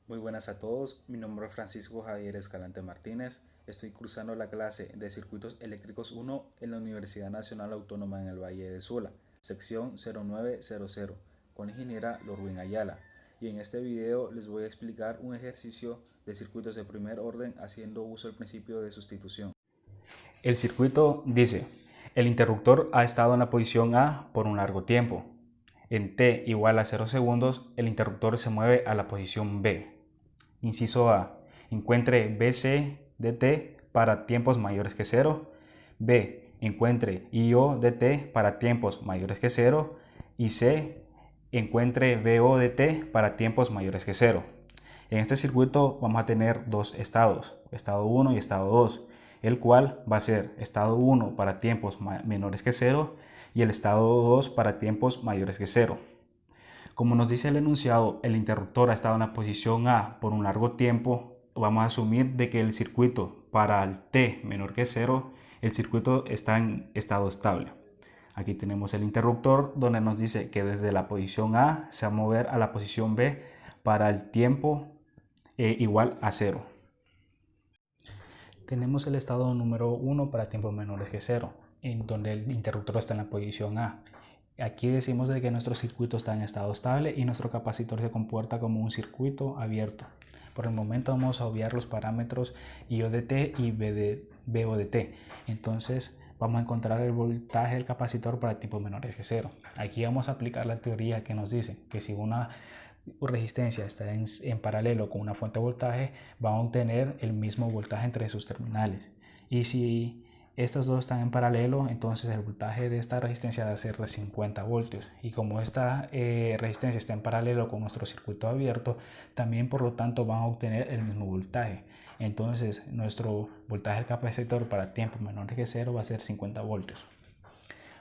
Muy buenas a todos, mi nombre es Francisco Javier Escalante Martínez, estoy cursando la clase de Circuitos Eléctricos 1 en la Universidad Nacional Autónoma en el Valle de Sula, sección 0900, con la ingeniera Lorwin Ayala. Y en este video les voy a explicar un ejercicio de circuitos de primer orden haciendo uso del principio de sustitución. El circuito dice, el interruptor ha estado en la posición A por un largo tiempo. En t igual a 0 segundos, el interruptor se mueve a la posición B. Inciso A. Encuentre BC de t para tiempos mayores que 0. B. Encuentre IO de t para tiempos mayores que 0. Y C. Encuentre BO de t para tiempos mayores que 0. En este circuito vamos a tener dos estados, estado 1 y estado 2, el cual va a ser estado 1 para tiempos menores que 0 y el estado 2 para tiempos mayores que 0. Como nos dice el enunciado, el interruptor ha estado en la posición A por un largo tiempo, vamos a asumir de que el circuito para el t menor que 0, el circuito está en estado estable. Aquí tenemos el interruptor donde nos dice que desde la posición A se va a mover a la posición B para el tiempo igual a 0. Tenemos el estado número 1 para tiempos menores que 0, en donde el interruptor está en la posición A. Aquí decimos de que nuestro circuito está en estado estable y nuestro capacitor se comporta como un circuito abierto. Por el momento vamos a obviar los parámetros IO de t y BO de t. Entonces vamos a encontrar el voltaje del capacitor para tiempos menores que 0. Aquí vamos a aplicar la teoría que nos dice que si una resistencia está en paralelo con una fuente de voltaje, va a obtener el mismo voltaje entre sus terminales. Y si estas dos están en paralelo, entonces el voltaje de esta resistencia va a ser de 50 voltios. Y como esta resistencia está en paralelo con nuestro circuito abierto, también por lo tanto van a obtener el mismo voltaje. Entonces nuestro voltaje del capacitor para tiempos menores que 0 va a ser 50 voltios.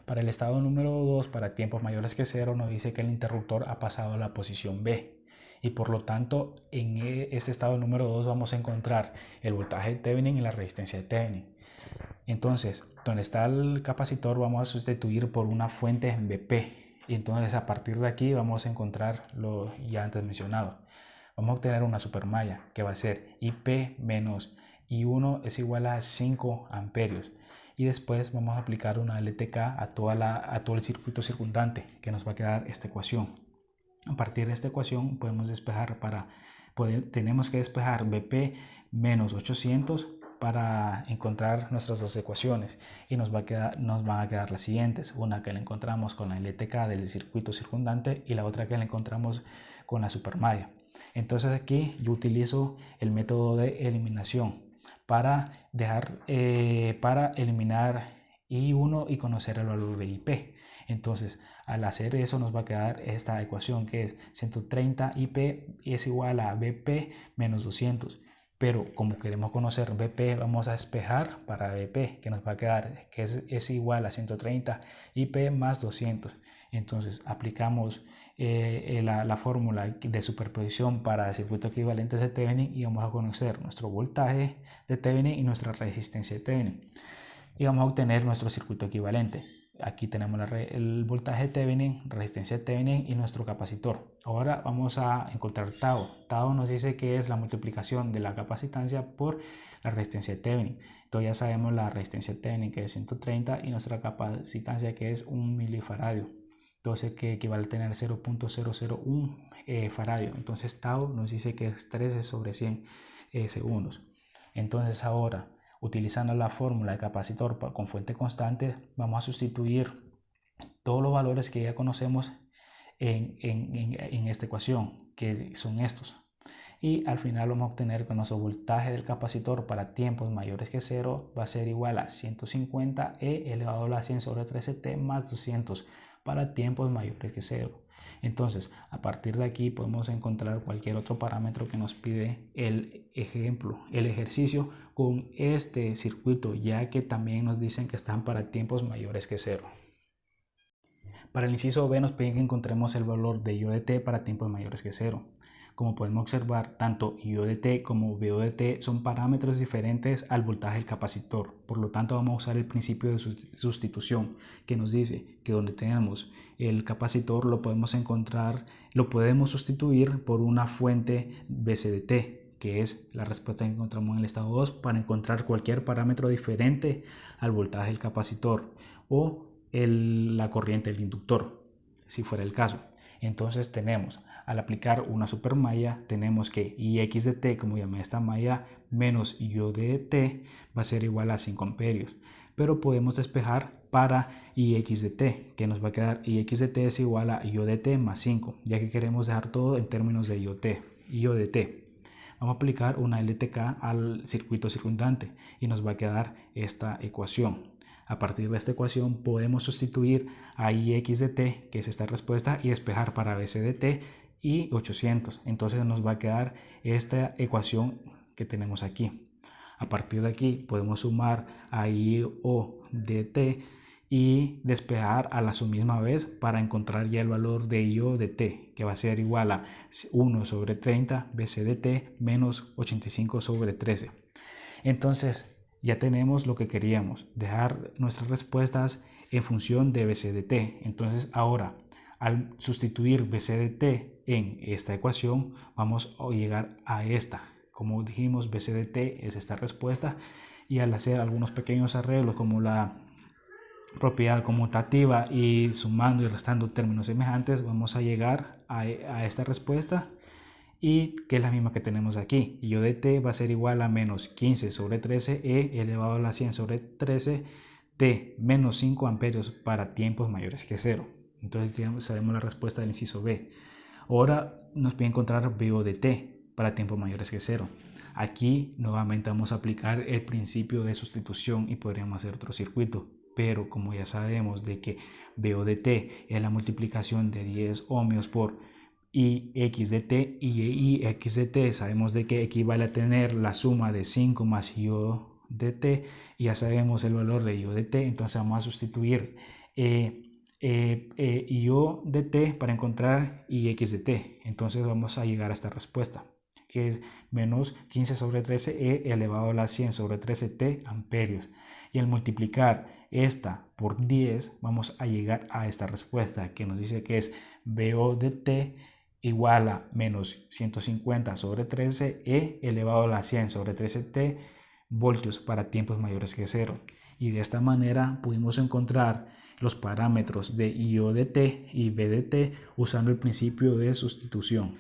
Para el estado número 2, para tiempos mayores que 0, nos dice que el interruptor ha pasado a la posición B. Y por lo tanto, en este estado número 2 vamos a encontrar el voltaje de Thevenin y la resistencia de Thevenin. Entonces, donde está el capacitor vamos a sustituir por una fuente BP. Y entonces a partir de aquí vamos a encontrar lo ya antes mencionado. Vamos a obtener una supermalla que va a ser IP menos I1 es igual a 5 amperios. Y después vamos a aplicar una LTK a todo el circuito circundante, que nos va a quedar esta ecuación. A partir de esta ecuación podemos despejar tenemos que despejar BP menos 800 para encontrar nuestras dos ecuaciones y nos van a quedar las siguientes, una que la encontramos con la LTK del circuito circundante y la otra que la encontramos con la supermalla. Entonces aquí yo utilizo el método de eliminación para eliminar I1 y conocer el valor de IP. Entonces, al hacer eso nos va a quedar esta ecuación que es 130 IP es igual a BP menos 200. Pero como queremos conocer BP, vamos a despejar para BP, que nos va a quedar que es igual a 130 IP más 200. Entonces aplicamos la fórmula de superposición para circuitos equivalentes de Thevenin y vamos a conocer nuestro voltaje de Thevenin y nuestra resistencia de Thevenin. Y vamos a obtener nuestro circuito equivalente. Aquí tenemos el voltaje de Thevenin, resistencia de Thevenin y nuestro capacitor. Ahora vamos a encontrar tau. Tau nos dice que es la multiplicación de la capacitancia por la resistencia de Thevenin. Entonces ya sabemos la resistencia de Thevenin que es 130 y nuestra capacitancia que es 1 milifaradio. Entonces que equivale a tener 0.001 faradio. Entonces tau nos dice que es 13 sobre 100 segundos. Entonces ahora, utilizando la fórmula de capacitor con fuente constante, vamos a sustituir todos los valores que ya conocemos en esta ecuación, que son estos. Y al final vamos a obtener que nuestro voltaje del capacitor para tiempos mayores que 0 va a ser igual a 150 E elevado a la 100 sobre 13T más 200 para tiempos mayores que 0. Entonces, a partir de aquí podemos encontrar cualquier otro parámetro que nos pide el ejemplo, el ejercicio con este circuito, ya que también nos dicen que están para tiempos mayores que 0. Para el inciso B nos piden que encontremos el valor de I de t para tiempos mayores que 0. Como podemos observar, tanto IO de T como VO de T son parámetros diferentes al voltaje del capacitor. Por lo tanto, vamos a usar el principio de sustitución, que nos dice que donde tenemos el capacitor lo podemos sustituir por una fuente BC de T, que es la respuesta que encontramos en el estado 2 para encontrar cualquier parámetro diferente al voltaje del capacitor o la corriente del inductor, si fuera el caso. Entonces tenemos, al aplicar una supermalla, tenemos que Ix de T, como llamé esta malla, menos IO de T va a ser igual a 5 amperios. Pero podemos despejar para Ix de T, que nos va a quedar Ix de T es igual a IO de T más 5, ya que queremos dejar todo en términos de IO de T. Vamos a aplicar una LTK al circuito circundante y nos va a quedar esta ecuación. A partir de esta ecuación podemos sustituir a Ix de T, que es esta respuesta, y despejar para BC de T y 800. Entonces nos va a quedar esta ecuación que tenemos aquí. A partir de aquí podemos sumar a IO de T y despejar a la misma vez para encontrar ya el valor de IO de T, que va a ser igual a 1 sobre 30 BC de T menos 85 sobre 13. Entonces ya tenemos lo que queríamos, dejar nuestras respuestas en función de BC de T. Entonces ahora, al sustituir BC de T en esta ecuación, vamos a llegar a esta. Como dijimos, BC de T es esta respuesta, y al hacer algunos pequeños arreglos como la propiedad conmutativa y sumando y restando términos semejantes, vamos a llegar a esta respuesta, y que es la misma que tenemos aquí. IO de T va a ser igual a menos 15 sobre 13 E elevado a la 100 sobre 13 T menos 5 amperios para tiempos mayores que 0. Entonces sabemos la respuesta del inciso B. Ahora nos pide encontrar VO de T para tiempos mayores que 0. Aquí nuevamente vamos a aplicar el principio de sustitución y podríamos hacer otro circuito. Pero como ya sabemos de que VO de T es la multiplicación de 10 ohmios por Ix de T, y Ix de T sabemos de que equivale a tener la suma de 5 más IO de T, y ya sabemos el valor de IO de T. Entonces vamos a sustituir IO de T para encontrar Ix de T. Entonces vamos a llegar a esta respuesta, que es menos 15 sobre 13 E elevado a la 100 sobre 13 T amperios. Y al multiplicar esta por 10 vamos a llegar a esta respuesta, que nos dice que es VO de T igual a menos 150 sobre 13 E elevado a la 100 sobre 13 T voltios para tiempos mayores que 0. Y de esta manera pudimos encontrar los parámetros de IO de T y V de T usando el principio de sustitución.